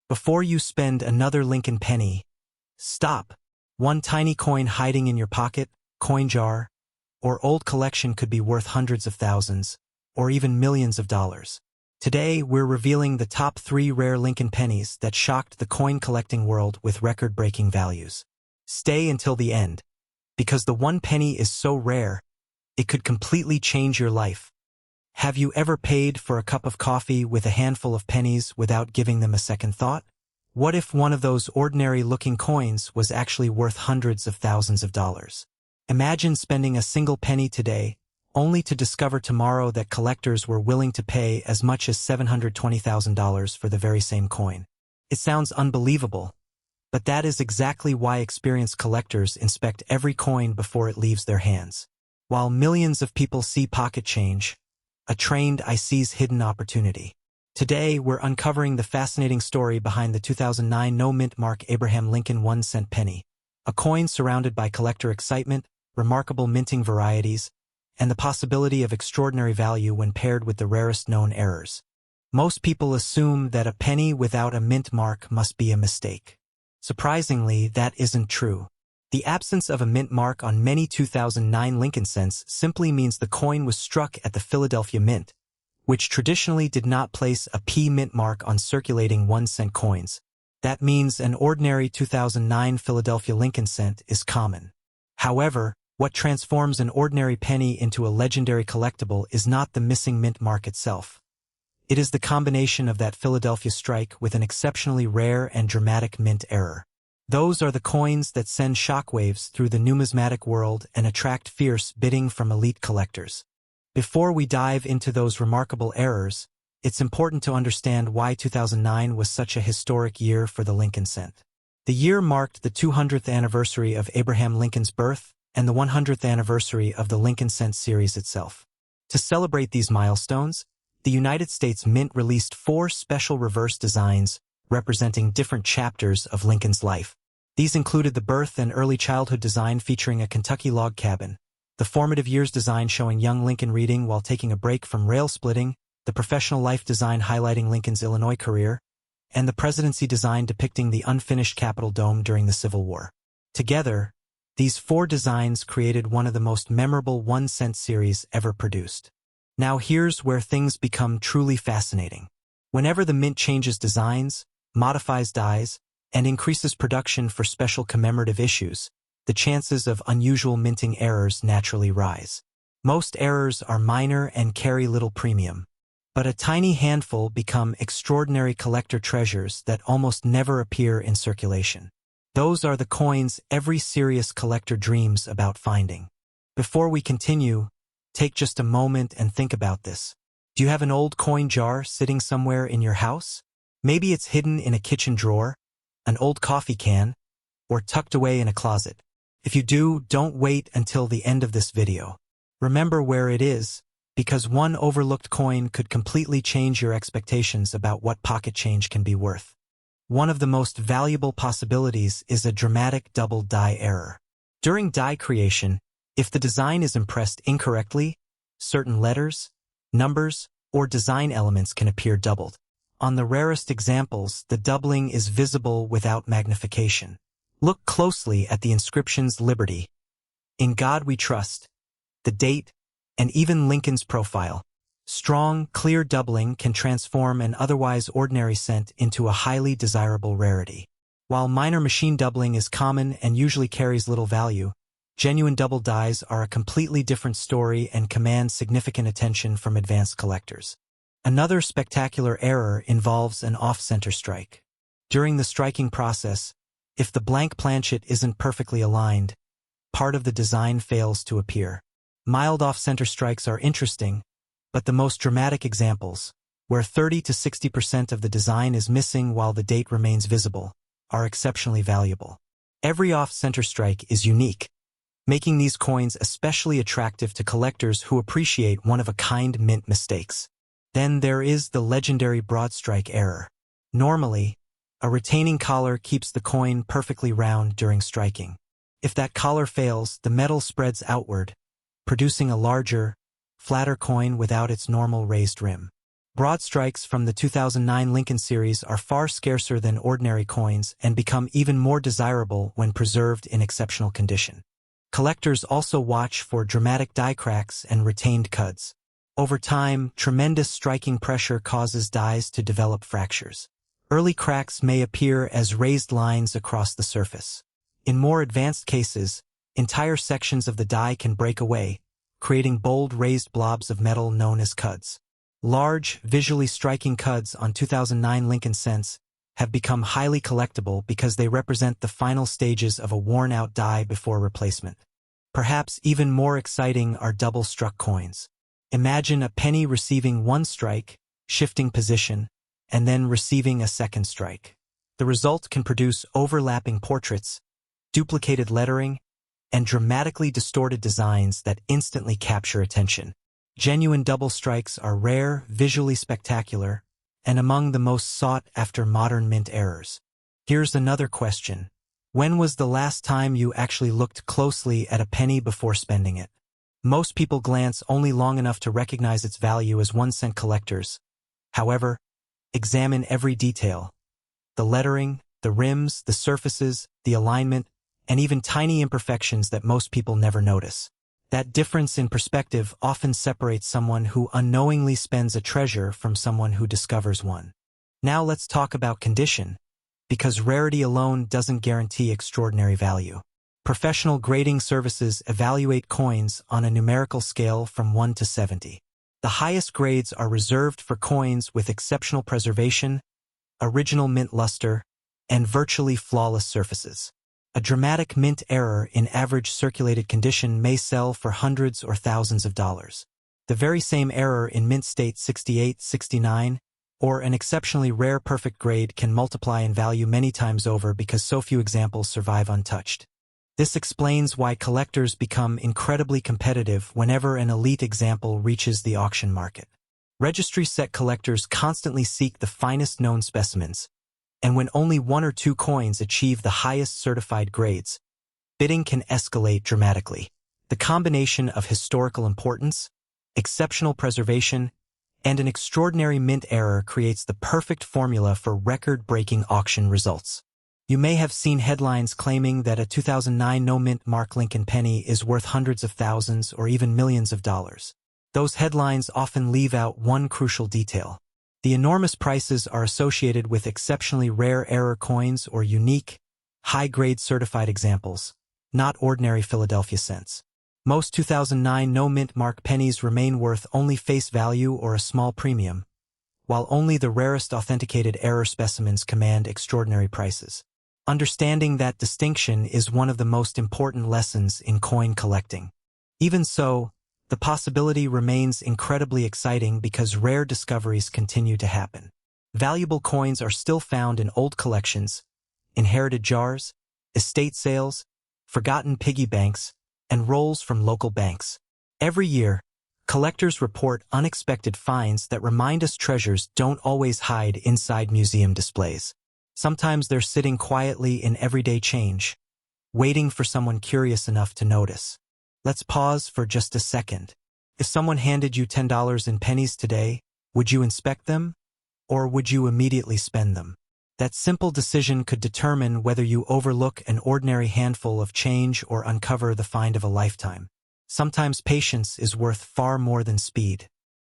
Before you spend another Lincoln penny, stop. One tiny coin hiding in your pocket, coin jar, or old collection could be worth hundreds of thousands, or even millions of dollars. Today, we're revealing the top 3 rare Lincoln pennies that shocked the coin-collecting world with record-breaking values. Stay until the end, because the one penny is so rare, it could completely change your life. Have you ever paid for a cup of coffee with a handful of pennies without giving them a second thought? What if one of those ordinary-looking coins was actually worth hundreds of thousands of dollars? Imagine spending a single penny today, only to discover tomorrow that collectors were willing to pay as much as $720,000 for the very same coin. It sounds unbelievable, but that is exactly why experienced collectors inspect every coin before it leaves their hands. While millions of people see pocket change, a trained eye sees hidden opportunity. Today, we're uncovering the fascinating story behind the 2009 no-mint mark Abraham Lincoln 1-cent penny, a coin surrounded by collector excitement, remarkable minting varieties, and the possibility of extraordinary value when paired with the rarest known errors. Most people assume that a penny without a mint mark must be a mistake. Surprisingly, that isn't true. The absence of a mint mark on many 2009 Lincoln cents simply means the coin was struck at the Philadelphia Mint, which traditionally did not place a P mint mark on circulating 1-cent coins. That means an ordinary 2009 Philadelphia Lincoln cent is common. However, what transforms an ordinary penny into a legendary collectible is not the missing mint mark itself. It is the combination of that Philadelphia strike with an exceptionally rare and dramatic mint error. Those are the coins that send shockwaves through the numismatic world and attract fierce bidding from elite collectors. Before we dive into those remarkable errors, it's important to understand why 2009 was such a historic year for the Lincoln cent. The year marked the 200th anniversary of Abraham Lincoln's birth and the 100th anniversary of the Lincoln cent series itself. To celebrate these milestones, the United States Mint released 4 special reverse designs representing different chapters of Lincoln's life. These included the birth and early childhood design featuring a Kentucky log cabin, the formative years design showing young Lincoln reading while taking a break from rail splitting, the professional life design highlighting Lincoln's Illinois career, and the presidency design depicting the unfinished Capitol Dome during the Civil War. Together, these 4 designs created one of the most memorable 1-cent series ever produced. Now here's where things become truly fascinating. Whenever the Mint changes designs, modifies dies, and increases production for special commemorative issues, the chances of unusual minting errors naturally rise. Most errors are minor and carry little premium, but a tiny handful become extraordinary collector treasures that almost never appear in circulation. Those are the coins every serious collector dreams about finding. Before we continue, take just a moment and think about this. Do you have an old coin jar sitting somewhere in your house? Maybe it's hidden in a kitchen drawer, an old coffee can, or tucked away in a closet. If you do, don't wait until the end of this video. Remember where it is, because one overlooked coin could completely change your expectations about what pocket change can be worth. One of the most valuable possibilities is a dramatic double die error. During die creation, if the design is impressed incorrectly, certain letters, numbers, or design elements can appear doubled. On the rarest examples, the doubling is visible without magnification. Look closely at the inscriptions Liberty, In God We Trust, the date, and even Lincoln's profile. Strong, clear doubling can transform an otherwise ordinary cent into a highly desirable rarity. While minor machine doubling is common and usually carries little value, genuine double dies are a completely different story and command significant attention from advanced collectors. Another spectacular error involves an off-center strike. During the striking process, if the blank planchet isn't perfectly aligned, part of the design fails to appear. Mild off-center strikes are interesting, but the most dramatic examples, where 30 to 60% of the design is missing while the date remains visible, are exceptionally valuable. Every off-center strike is unique, making these coins especially attractive to collectors who appreciate one-of-a-kind mint mistakes. Then there is the legendary broad strike error. Normally, a retaining collar keeps the coin perfectly round during striking. If that collar fails, the metal spreads outward, producing a larger, flatter coin without its normal raised rim. Broad strikes from the 2009 Lincoln series are far scarcer than ordinary coins and become even more desirable when preserved in exceptional condition. Collectors also watch for dramatic die cracks and retained cuds. Over time, tremendous striking pressure causes dies to develop fractures. Early cracks may appear as raised lines across the surface. In more advanced cases, entire sections of the die can break away, creating bold raised blobs of metal known as cuds. Large, visually striking cuds on 2009 Lincoln cents have become highly collectible because they represent the final stages of a worn-out die before replacement. Perhaps even more exciting are double-struck coins. Imagine a penny receiving one strike, shifting position, and then receiving a second strike. The result can produce overlapping portraits, duplicated lettering, and dramatically distorted designs that instantly capture attention. Genuine double strikes are rare, visually spectacular, and among the most sought-after modern mint errors. Here's another question. When was the last time you actually looked closely at a penny before spending it? Most people glance only long enough to recognize its value as 1-cent collectors. However, examine every detail. The lettering, the rims, the surfaces, the alignment, and even tiny imperfections that most people never notice. That difference in perspective often separates someone who unknowingly spends a treasure from someone who discovers one. Now let's talk about condition, because rarity alone doesn't guarantee extraordinary value. Professional grading services evaluate coins on a numerical scale from 1 to 70. The highest grades are reserved for coins with exceptional preservation, original mint luster, and virtually flawless surfaces. A dramatic mint error in average circulated condition may sell for hundreds or thousands of dollars. The very same error in mint state 68, 69, or an exceptionally rare perfect grade can multiply in value many times over because so few examples survive untouched. This explains why collectors become incredibly competitive whenever an elite example reaches the auction market. Registry set collectors constantly seek the finest known specimens, and when only 1 or 2 coins achieve the highest certified grades, bidding can escalate dramatically. The combination of historical importance, exceptional preservation, and an extraordinary mint error creates the perfect formula for record-breaking auction results. You may have seen headlines claiming that a 2009 no-mint mark Lincoln penny is worth hundreds of thousands or even millions of dollars. Those headlines often leave out one crucial detail. The enormous prices are associated with exceptionally rare error coins or unique, high-grade certified examples, not ordinary Philadelphia cents. Most 2009 no-mint mark pennies remain worth only face value or a small premium, while only the rarest authenticated error specimens command extraordinary prices. Understanding that distinction is one of the most important lessons in coin collecting. Even so, the possibility remains incredibly exciting because rare discoveries continue to happen. Valuable coins are still found in old collections, inherited jars, estate sales, forgotten piggy banks, and rolls from local banks. Every year, collectors report unexpected finds that remind us treasures don't always hide inside museum displays. Sometimes they're sitting quietly in everyday change, waiting for someone curious enough to notice. Let's pause for just a second. If someone handed you $10 in pennies today, would you inspect them? Or would you immediately spend them? That simple decision could determine whether you overlook an ordinary handful of change or uncover the find of a lifetime. Sometimes patience is worth far more than speed.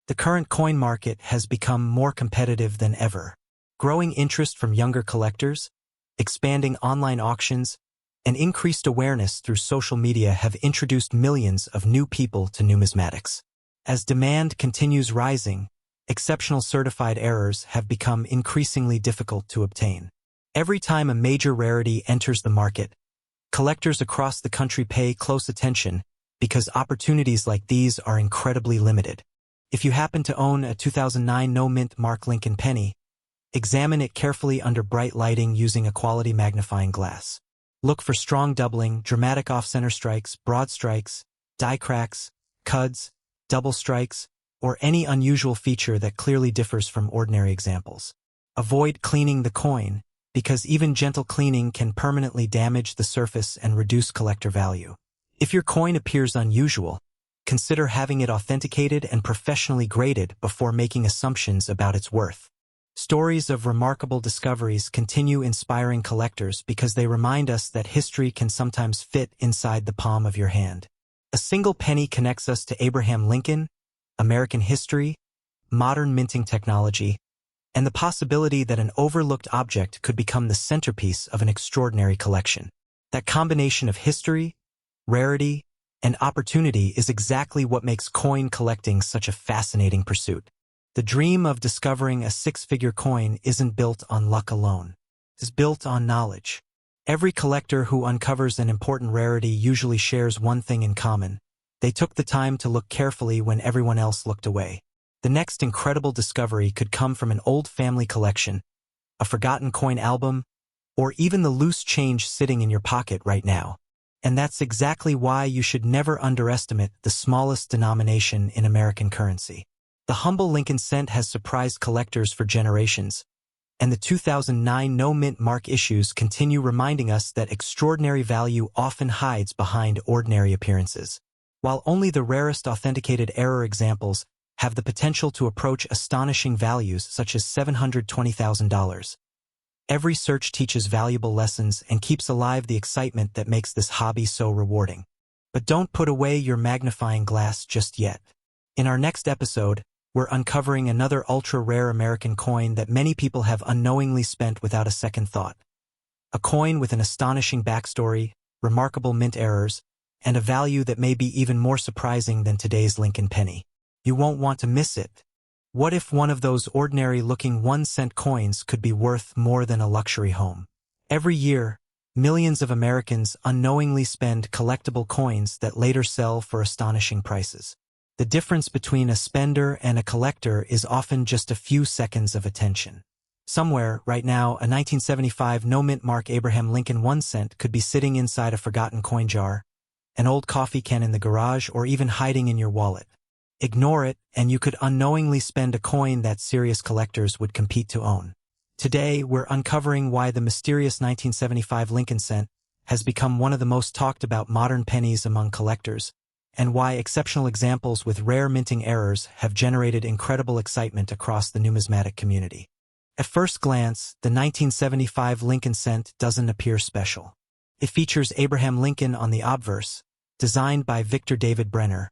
The current coin market has become more competitive than ever. Growing interest from younger collectors, expanding online auctions, and increased awareness through social media have introduced millions of new people to numismatics. As demand continues rising, exceptional certified errors have become increasingly difficult to obtain. Every time a major rarity enters the market, collectors across the country pay close attention because opportunities like these are incredibly limited. If you happen to own a 2009 no-mint mark Lincoln penny, examine it carefully under bright lighting using a quality magnifying glass. Look for strong doubling, dramatic off-center strikes, broad strikes, die cracks, cuds, double strikes, or any unusual feature that clearly differs from ordinary examples. Avoid cleaning the coin, because even gentle cleaning can permanently damage the surface and reduce collector value. If your coin appears unusual, consider having it authenticated and professionally graded before making assumptions about its worth. Stories of remarkable discoveries continue inspiring collectors because they remind us that history can sometimes fit inside the palm of your hand. A single penny connects us to Abraham Lincoln, American history, modern minting technology, and the possibility that an overlooked object could become the centerpiece of an extraordinary collection. That combination of history, rarity, and opportunity is exactly what makes coin collecting such a fascinating pursuit. The dream of discovering a six-figure coin isn't built on luck alone. It's built on knowledge. Every collector who uncovers an important rarity usually shares one thing in common. They took the time to look carefully when everyone else looked away. The next incredible discovery could come from an old family collection, a forgotten coin album, or even the loose change sitting in your pocket right now. And that's exactly why you should never underestimate the smallest denomination in American currency. The humble Lincoln cent has surprised collectors for generations, and the 2009 no-mint mark issues continue reminding us that extraordinary value often hides behind ordinary appearances. While only the rarest authenticated error examples have the potential to approach astonishing values such as $720,000, every search teaches valuable lessons and keeps alive the excitement that makes this hobby so rewarding. But don't put away your magnifying glass just yet. In our next episode, we're uncovering another ultra-rare American coin that many people have unknowingly spent without a second thought. A coin with an astonishing backstory, remarkable mint errors, and a value that may be even more surprising than today's Lincoln penny. You won't want to miss it. What if one of those ordinary-looking 1-cent coins could be worth more than a luxury home? Every year, millions of Americans unknowingly spend collectible coins that later sell for astonishing prices. The difference between a spender and a collector is often just a few seconds of attention. Somewhere, right now, a 1975 no-mint mark Abraham Lincoln 1-cent could be sitting inside a forgotten coin jar, an old coffee can in the garage, or even hiding in your wallet. Ignore it, and you could unknowingly spend a coin that serious collectors would compete to own. Today, we're uncovering why the mysterious 1975 Lincoln cent has become one of the most talked about modern pennies among collectors, and why exceptional examples with rare minting errors have generated incredible excitement across the numismatic community. At first glance, the 1975 Lincoln cent doesn't appear special. It features Abraham Lincoln on the obverse, designed by Victor David Brenner,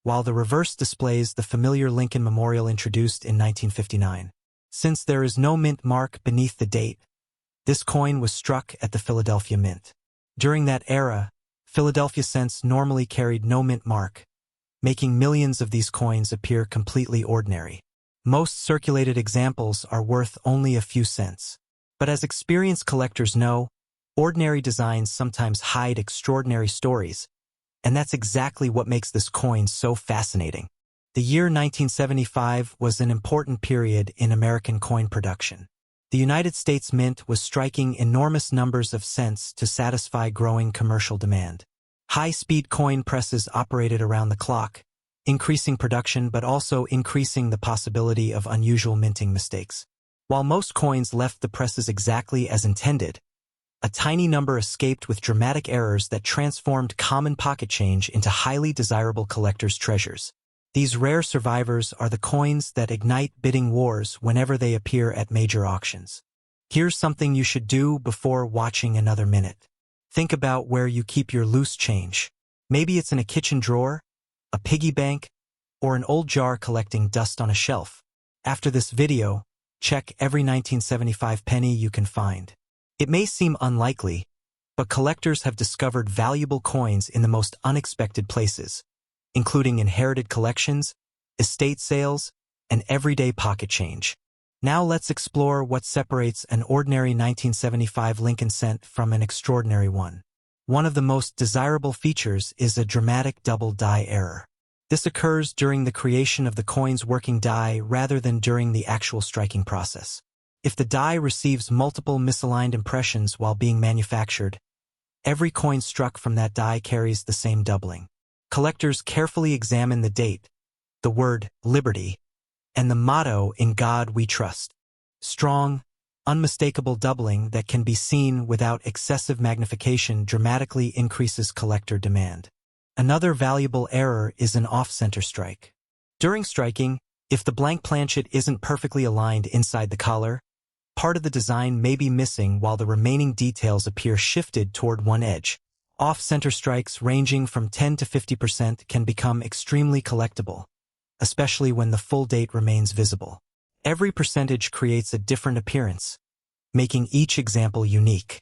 while the reverse displays the familiar Lincoln Memorial introduced in 1959. Since there is no mint mark beneath the date, this coin was struck at the Philadelphia Mint. During that era, Philadelphia cents normally carried no mint mark, making millions of these coins appear completely ordinary. Most circulated examples are worth only a few cents. But as experienced collectors know, ordinary designs sometimes hide extraordinary stories, and that's exactly what makes this coin so fascinating. The year 1975 was an important period in American coin production. The United States Mint was striking enormous numbers of cents to satisfy growing commercial demand. High-speed coin presses operated around the clock, increasing production but also increasing the possibility of unusual minting mistakes. While most coins left the presses exactly as intended, a tiny number escaped with dramatic errors that transformed common pocket change into highly desirable collectors' treasures. These rare survivors are the coins that ignite bidding wars whenever they appear at major auctions. Here's something you should do before watching another minute. Think about where you keep your loose change. Maybe it's in a kitchen drawer, a piggy bank, or an old jar collecting dust on a shelf. After this video, check every 1975 penny you can find. It may seem unlikely, but collectors have discovered valuable coins in the most unexpected places, including inherited collections, estate sales, and everyday pocket change. Now let's explore what separates an ordinary 1975 Lincoln cent from an extraordinary one. One of the most desirable features is a dramatic double die error. This occurs during the creation of the coin's working die rather than during the actual striking process. If the die receives multiple misaligned impressions while being manufactured, every coin struck from that die carries the same doubling. Collectors carefully examine the date, the word liberty, and the motto "In God We Trust." Strong, unmistakable doubling that can be seen without excessive magnification dramatically increases collector demand. Another valuable error is an off-center strike. During striking, if the blank planchet isn't perfectly aligned inside the collar, part of the design may be missing while the remaining details appear shifted toward one edge. Off-center strikes ranging from 10 to 50% can become extremely collectible, especially when the full date remains visible. Every percentage creates a different appearance, making each example unique.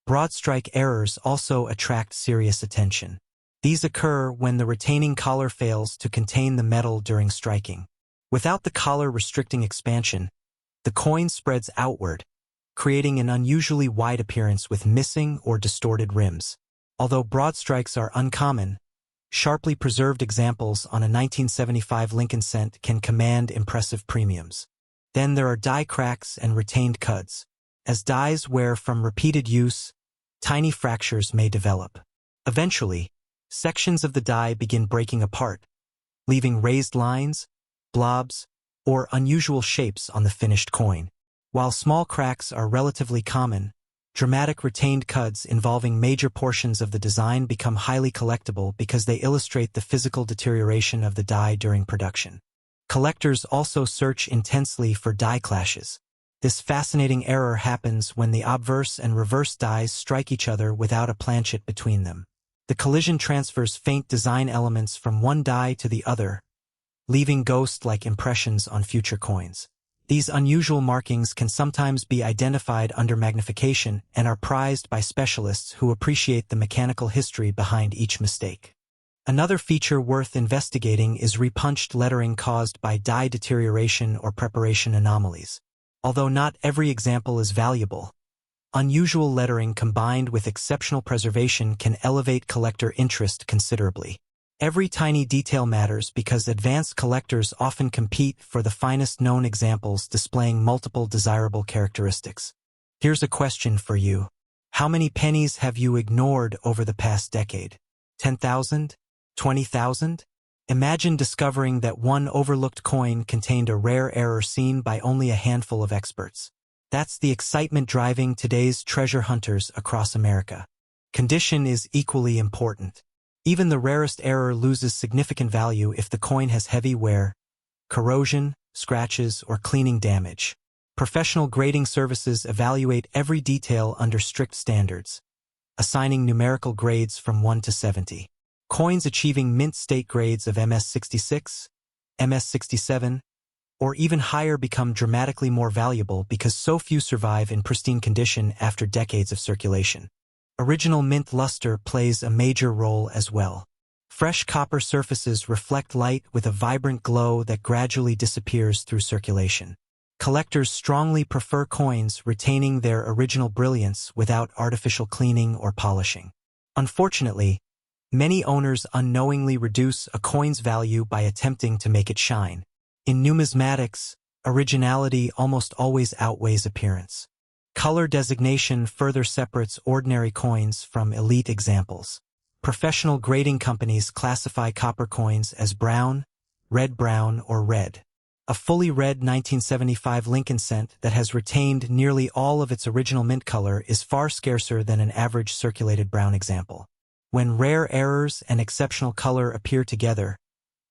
Broad strike errors also attract serious attention. These occur when the retaining collar fails to contain the metal during striking. Without the collar restricting expansion, the coin spreads outward, creating an unusually wide appearance with missing or distorted rims. Although broad strikes are uncommon, sharply preserved examples on a 1975 Lincoln cent can command impressive premiums. Then there are die cracks and retained cuds. As dies wear from repeated use, tiny fractures may develop. Eventually, sections of the die begin breaking apart, leaving raised lines, blobs, or unusual shapes on the finished coin. While small cracks are relatively common, dramatic retained cuds involving major portions of the design become highly collectible because they illustrate the physical deterioration of the die during production. Collectors also search intensely for die clashes. This fascinating error happens when the obverse and reverse dies strike each other without a planchet between them. The collision transfers faint design elements from one die to the other, leaving ghost-like impressions on future coins. These unusual markings can sometimes be identified under magnification and are prized by specialists who appreciate the mechanical history behind each mistake. Another feature worth investigating is repunched lettering caused by die deterioration or preparation anomalies. Although not every example is valuable, unusual lettering combined with exceptional preservation can elevate collector interest considerably. Every tiny detail matters because advanced collectors often compete for the finest known examples displaying multiple desirable characteristics. Here's a question for you. How many pennies have you ignored over the past decade? 10,000? 20,000? Imagine discovering that one overlooked coin contained a rare error seen by only a handful of experts. That's the excitement driving today's treasure hunters across America. Condition is equally important. Even the rarest error loses significant value if the coin has heavy wear, corrosion, scratches, or cleaning damage. Professional grading services evaluate every detail under strict standards, assigning numerical grades from 1 to 70. Coins achieving mint state grades of MS66, MS67, or even higher become dramatically more valuable because so few survive in pristine condition after decades of circulation. Original mint luster plays a major role as well. Fresh copper surfaces reflect light with a vibrant glow that gradually disappears through circulation. Collectors strongly prefer coins retaining their original brilliance without artificial cleaning or polishing. Unfortunately, many owners unknowingly reduce a coin's value by attempting to make it shine. In numismatics, originality almost always outweighs appearance. Color designation further separates ordinary coins from elite examples. Professional grading companies classify copper coins as brown, red-brown, or red. A fully red 1975 Lincoln cent that has retained nearly all of its original mint color is far scarcer than an average circulated brown example. When rare errors and exceptional color appear together,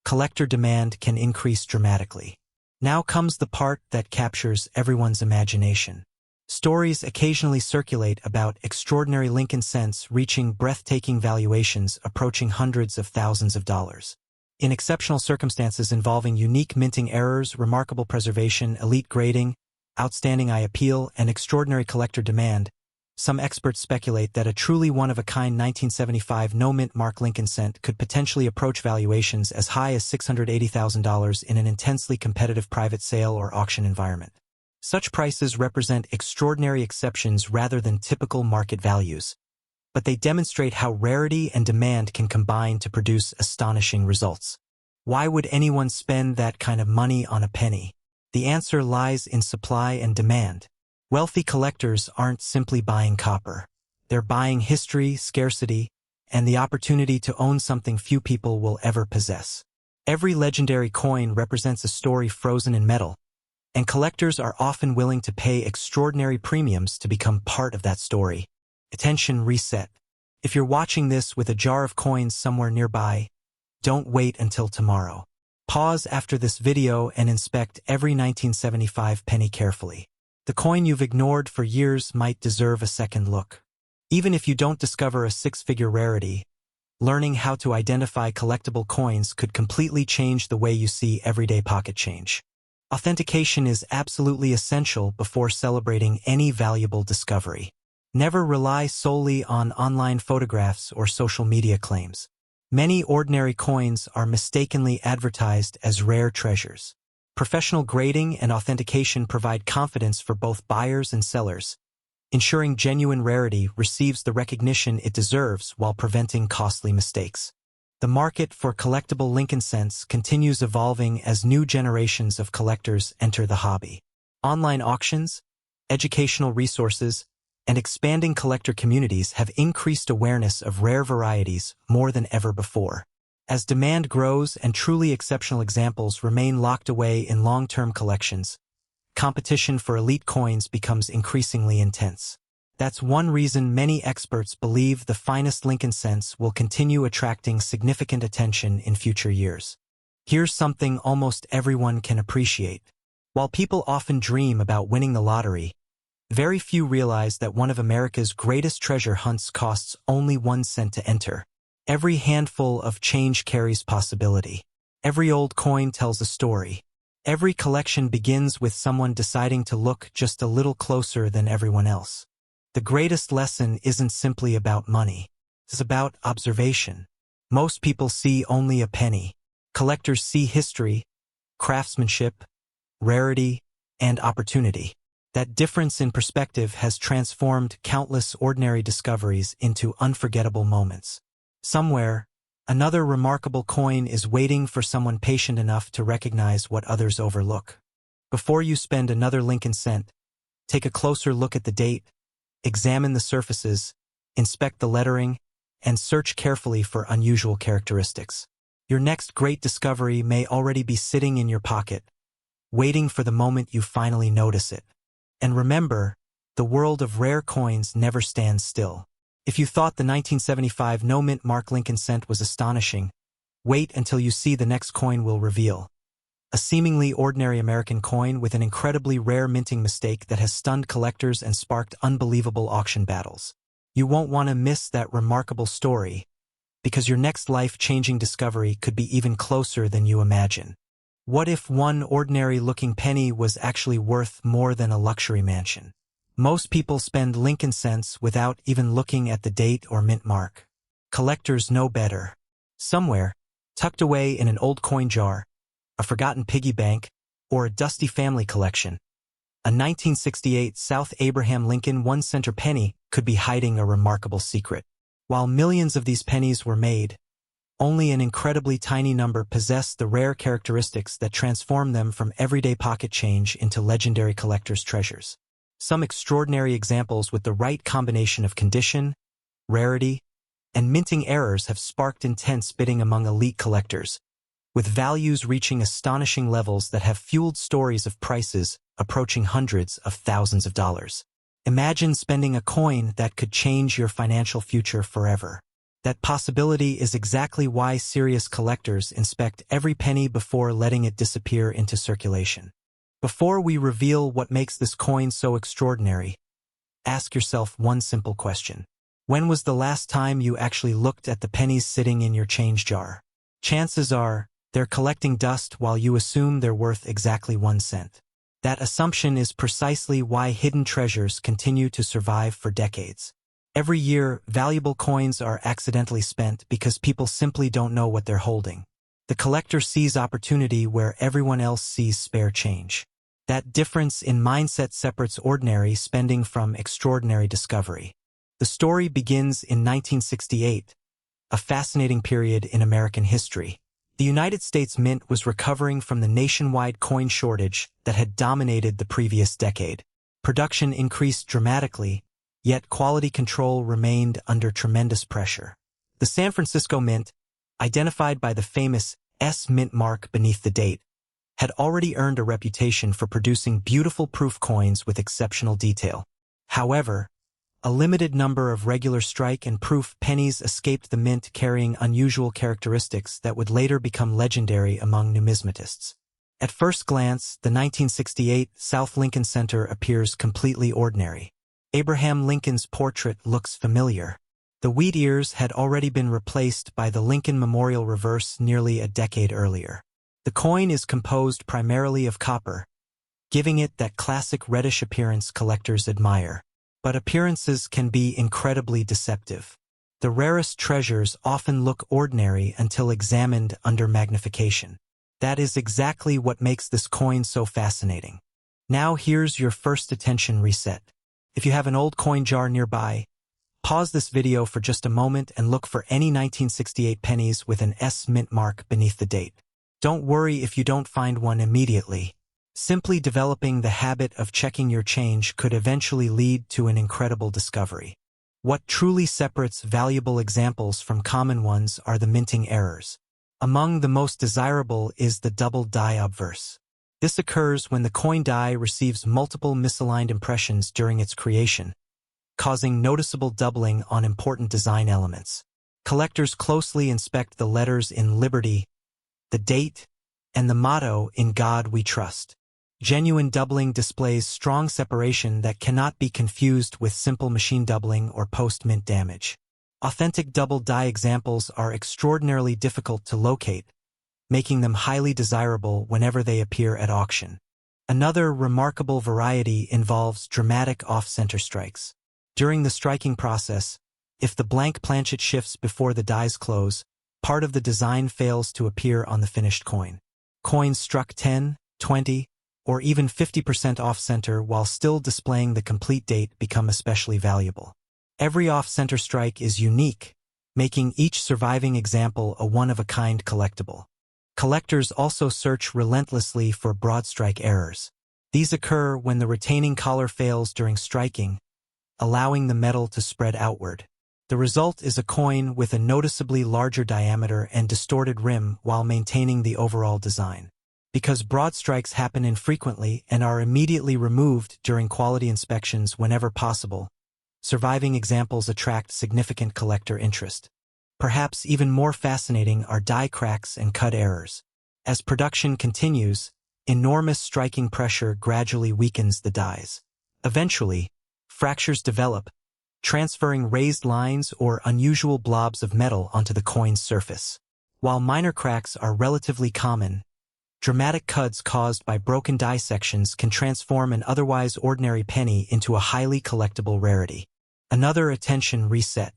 collector demand can increase dramatically. Now comes the part that captures everyone's imagination. Stories occasionally circulate about extraordinary Lincoln cents reaching breathtaking valuations approaching hundreds of thousands of dollars. In exceptional circumstances involving unique minting errors, remarkable preservation, elite grading, outstanding eye appeal, and extraordinary collector demand, some experts speculate that a truly one-of-a-kind 1975 no-mint mark Lincoln cent could potentially approach valuations as high as $680,000 in an intensely competitive private sale or auction environment. Such prices represent extraordinary exceptions rather than typical market values, but they demonstrate how rarity and demand can combine to produce astonishing results. Why would anyone spend that kind of money on a penny? The answer lies in supply and demand. Wealthy collectors aren't simply buying copper. They're buying history, scarcity, and the opportunity to own something few people will ever possess. Every legendary coin represents a story frozen in metal, and collectors are often willing to pay extraordinary premiums to become part of that story. Attention reset. If you're watching this with a jar of coins somewhere nearby, don't wait until tomorrow. Pause after this video and inspect every 1975 penny carefully. The coin you've ignored for years might deserve a second look. Even if you don't discover a six-figure rarity, learning how to identify collectible coins could completely change the way you see everyday pocket change. Authentication is absolutely essential before celebrating any valuable discovery. Never rely solely on online photographs or social media claims. Many ordinary coins are mistakenly advertised as rare treasures. Professional grading and authentication provide confidence for both buyers and sellers, ensuring genuine rarity receives the recognition it deserves while preventing costly mistakes. The market for collectible Lincoln cents continues evolving as new generations of collectors enter the hobby. Online auctions, educational resources, and expanding collector communities have increased awareness of rare varieties more than ever before. As demand grows and truly exceptional examples remain locked away in long-term collections, competition for elite coins becomes increasingly intense. That's one reason many experts believe the finest Lincoln cents will continue attracting significant attention in future years. Here's something almost everyone can appreciate. While people often dream about winning the lottery, very few realize that one of America's greatest treasure hunts costs only 1 cent to enter. Every handful of change carries possibility. Every old coin tells a story. Every collection begins with someone deciding to look just a little closer than everyone else. The greatest lesson isn't simply about money. It's about observation. Most people see only a penny. Collectors see history, craftsmanship, rarity, and opportunity. That difference in perspective has transformed countless ordinary discoveries into unforgettable moments. Somewhere, another remarkable coin is waiting for someone patient enough to recognize what others overlook. Before you spend another Lincoln cent, take a closer look at the date, examine the surfaces, inspect the lettering, and search carefully for unusual characteristics. Your next great discovery may already be sitting in your pocket, waiting for the moment you finally notice it. And remember, the world of rare coins never stands still. If you thought the 1975 no-mint mark Lincoln cent was astonishing, wait until you see the next coin we'll reveal. A seemingly ordinary American coin with an incredibly rare minting mistake that has stunned collectors and sparked unbelievable auction battles. You won't want to miss that remarkable story, because your next life-changing discovery could be even closer than you imagine. What if one ordinary-looking penny was actually worth more than a luxury mansion? Most people spend Lincoln cents without even looking at the date or mint mark. Collectors know better. Somewhere, tucked away in an old coin jar, a forgotten piggy bank, or a dusty family collection, a 1968 South Abraham Lincoln 1-center penny could be hiding a remarkable secret. While millions of these pennies were made, only an incredibly tiny number possess the rare characteristics that transform them from everyday pocket change into legendary collectors' treasures. Some extraordinary examples with the right combination of condition, rarity, and minting errors have sparked intense bidding among elite collectors, with values reaching astonishing levels that have fueled stories of prices approaching hundreds of thousands of dollars. Imagine spending a coin that could change your financial future forever. That possibility is exactly why serious collectors inspect every penny before letting it disappear into circulation. Before we reveal what makes this coin so extraordinary, ask yourself one simple question. When was the last time you actually looked at the pennies sitting in your change jar? Chances are, they're collecting dust while you assume they're worth exactly 1 cent. That assumption is precisely why hidden treasures continue to survive for decades. Every year, valuable coins are accidentally spent because people simply don't know what they're holding. The collector sees opportunity where everyone else sees spare change. That difference in mindset separates ordinary spending from extraordinary discovery. The story begins in 1968, a fascinating period in American history. The United States Mint was recovering from the nationwide coin shortage that had dominated the previous decade. Production increased dramatically, yet quality control remained under tremendous pressure. The San Francisco Mint, identified by the famous S mint mark beneath the date, had already earned a reputation for producing beautiful proof coins with exceptional detail. However, A limited number of regular strike and proof pennies escaped the mint carrying unusual characteristics that would later become legendary among numismatists. At first glance, the 1968 South Lincoln Center appears completely ordinary. Abraham Lincoln's portrait looks familiar. The wheat ears had already been replaced by the Lincoln Memorial reverse nearly a decade earlier. The coin is composed primarily of copper, giving it that classic reddish appearance collectors admire. But appearances can be incredibly deceptive. The rarest treasures often look ordinary until examined under magnification. That is exactly what makes this coin so fascinating. Now here's your first attention reset. If you have an old coin jar nearby, pause this video for just a moment and look for any 1968 pennies with an S mint mark beneath the date. Don't worry if you don't find one immediately. Simply developing the habit of checking your change could eventually lead to an incredible discovery. What truly separates valuable examples from common ones are the minting errors. Among the most desirable is the double die obverse. This occurs when the coin die receives multiple misaligned impressions during its creation, causing noticeable doubling on important design elements. Collectors closely inspect the letters in Liberty, the date, and the motto "In God We Trust." Genuine doubling displays strong separation that cannot be confused with simple machine doubling or post-mint damage. Authentic double die examples are extraordinarily difficult to locate, making them highly desirable whenever they appear at auction. Another remarkable variety involves dramatic off-center strikes. During the striking process, if the blank planchet shifts before the dies close, part of the design fails to appear on the finished coin. Coins struck 10, 20, or even 50% off-center while still displaying the complete date become especially valuable. Every off-center strike is unique, making each surviving example a one-of-a-kind collectible. Collectors also search relentlessly for broad strike errors. These occur when the retaining collar fails during striking, allowing the metal to spread outward. The result is a coin with a noticeably larger diameter and distorted rim while maintaining the overall design. Because broad strikes happen infrequently and are immediately removed during quality inspections whenever possible, surviving examples attract significant collector interest. Perhaps even more fascinating are die cracks and cut errors. As production continues, enormous striking pressure gradually weakens the dies. Eventually, fractures develop, transferring raised lines or unusual blobs of metal onto the coin's surface. While minor cracks are relatively common, dramatic cuts caused by broken die sections can transform an otherwise ordinary penny into a highly collectible rarity. Another attention reset.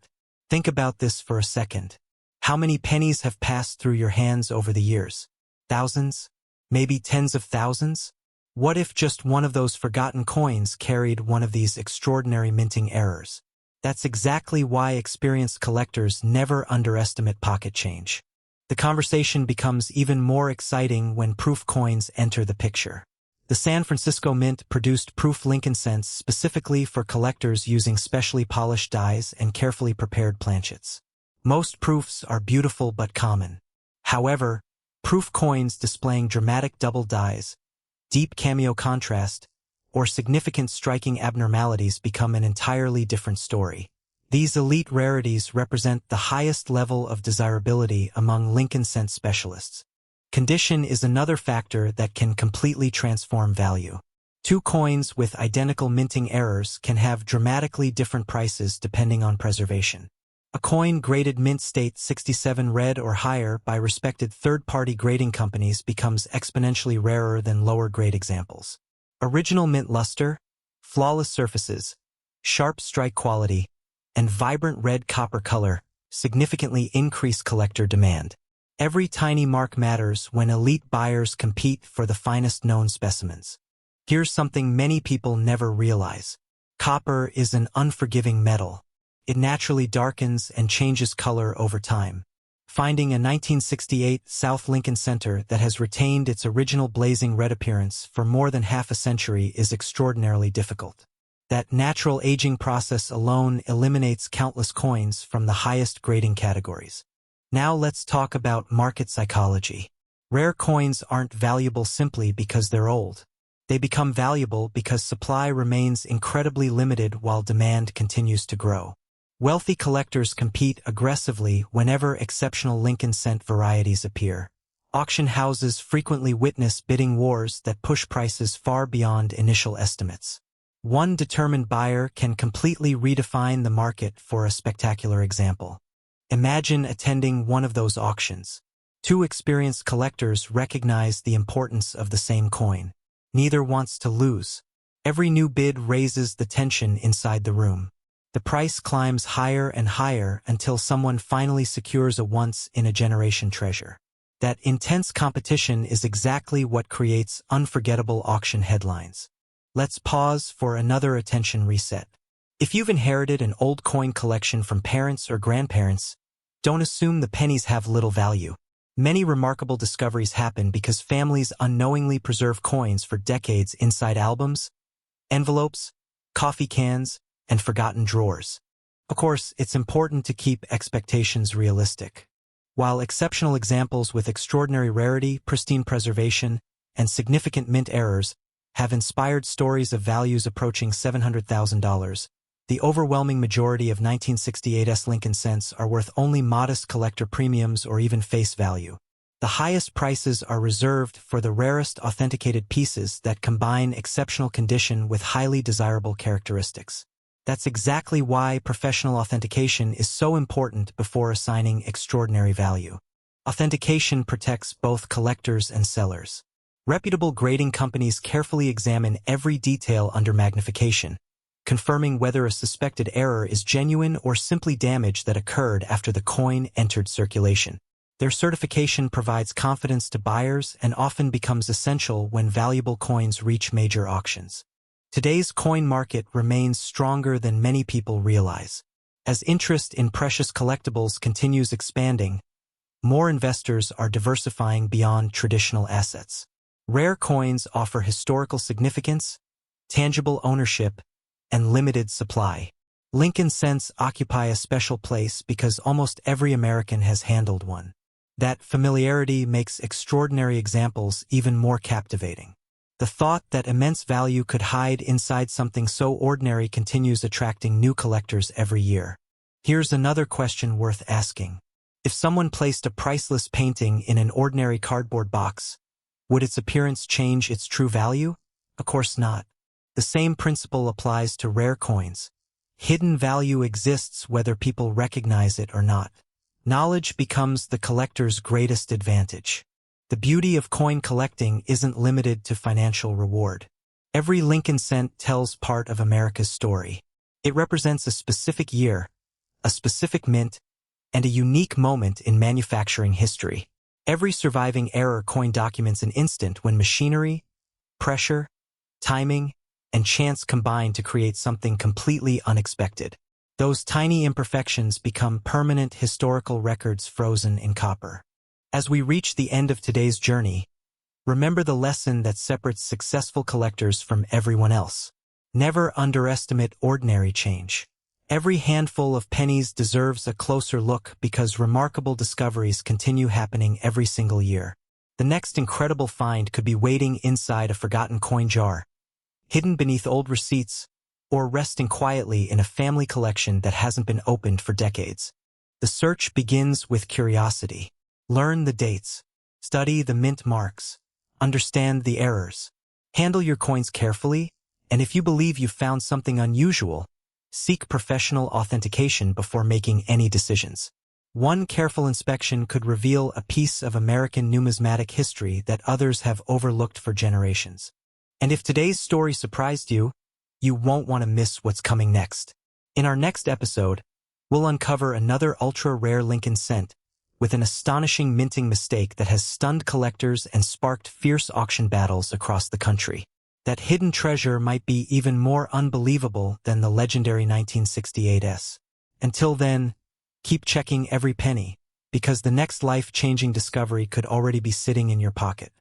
Think about this for a second. How many pennies have passed through your hands over the years? Thousands? Maybe tens of thousands? What if just one of those forgotten coins carried one of these extraordinary minting errors? That's exactly why experienced collectors never underestimate pocket change. The conversation becomes even more exciting when proof coins enter the picture. The San Francisco Mint produced proof Lincoln cents specifically for collectors using specially polished dies and carefully prepared planchets. Most proofs are beautiful but common. However, proof coins displaying dramatic double dies, deep cameo contrast, or significant striking abnormalities become an entirely different story. These elite rarities represent the highest level of desirability among Lincoln cent specialists. Condition is another factor that can completely transform value. Two coins with identical minting errors can have dramatically different prices depending on preservation. A coin graded mint state 67 red or higher by respected third-party grading companies becomes exponentially rarer than lower-grade examples. Original mint luster, flawless surfaces, sharp strike quality, and vibrant red copper color significantly increase collector demand. Every tiny mark matters when elite buyers compete for the finest known specimens. Here's something many people never realize. Copper is an unforgiving metal. It naturally darkens and changes color over time. Finding a 1968 South Lincoln Center that has retained its original blazing red appearance for more than half a century is extraordinarily difficult. That natural aging process alone eliminates countless coins from the highest grading categories. Now let's talk about market psychology. Rare coins aren't valuable simply because they're old. They become valuable because supply remains incredibly limited while demand continues to grow. Wealthy collectors compete aggressively whenever exceptional Lincoln cent varieties appear. Auction houses frequently witness bidding wars that push prices far beyond initial estimates. One determined buyer can completely redefine the market. For a spectacular example, imagine attending one of those auctions. Two experienced collectors recognize the importance of the same coin. Neither wants to lose. Every new bid raises the tension inside the room. The price climbs higher and higher until someone finally secures a once-in-a-generation treasure. That intense competition is exactly what creates unforgettable auction headlines. Let's pause for another attention reset. If you've inherited an old coin collection from parents or grandparents, don't assume the pennies have little value. Many remarkable discoveries happen because families unknowingly preserve coins for decades inside albums, envelopes, coffee cans, and forgotten drawers. Of course, it's important to keep expectations realistic. While exceptional examples with extraordinary rarity, pristine preservation, and significant mint errors have inspired stories of values approaching $700,000, the overwhelming majority of 1968's Lincoln cents are worth only modest collector premiums or even face value. The highest prices are reserved for the rarest authenticated pieces that combine exceptional condition with highly desirable characteristics. That's exactly why professional authentication is so important before assigning extraordinary value. Authentication protects both collectors and sellers. Reputable grading companies carefully examine every detail under magnification, confirming whether a suspected error is genuine or simply damage that occurred after the coin entered circulation. Their certification provides confidence to buyers and often becomes essential when valuable coins reach major auctions. Today's coin market remains stronger than many people realize. As interest in precious collectibles continues expanding, more investors are diversifying beyond traditional assets. Rare coins offer historical significance, tangible ownership, and limited supply. Lincoln cents occupy a special place because almost every American has handled one. That familiarity makes extraordinary examples even more captivating. The thought that immense value could hide inside something so ordinary continues attracting new collectors every year. Here's another question worth asking. If someone placed a priceless painting in an ordinary cardboard box, would its appearance change its true value? Of course not. The same principle applies to rare coins. Hidden value exists whether people recognize it or not. Knowledge becomes the collector's greatest advantage. The beauty of coin collecting isn't limited to financial reward. Every Lincoln cent tells part of America's story. It represents a specific year, a specific mint, and a unique moment in manufacturing history. Every surviving error coin documents an instant when machinery, pressure, timing, and chance combine to create something completely unexpected. Those tiny imperfections become permanent historical records frozen in copper. As we reach the end of today's journey, remember the lesson that separates successful collectors from everyone else. Never underestimate ordinary change. Every handful of pennies deserves a closer look because remarkable discoveries continue happening every single year. The next incredible find could be waiting inside a forgotten coin jar, hidden beneath old receipts, or resting quietly in a family collection that hasn't been opened for decades. The search begins with curiosity. Learn the dates, study the mint marks, understand the errors. Handle your coins carefully, and if you believe you've found something unusual, seek professional authentication before making any decisions. One careful inspection could reveal a piece of American numismatic history that others have overlooked for generations. And if today's story surprised you, you won't want to miss what's coming next. In our next episode, we'll uncover another ultra-rare Lincoln cent with an astonishing minting mistake that has stunned collectors and sparked fierce auction battles across the country. That hidden treasure might be even more unbelievable than the legendary 1968's. Until then, keep checking every penny, because the next life-changing discovery could already be sitting in your pocket.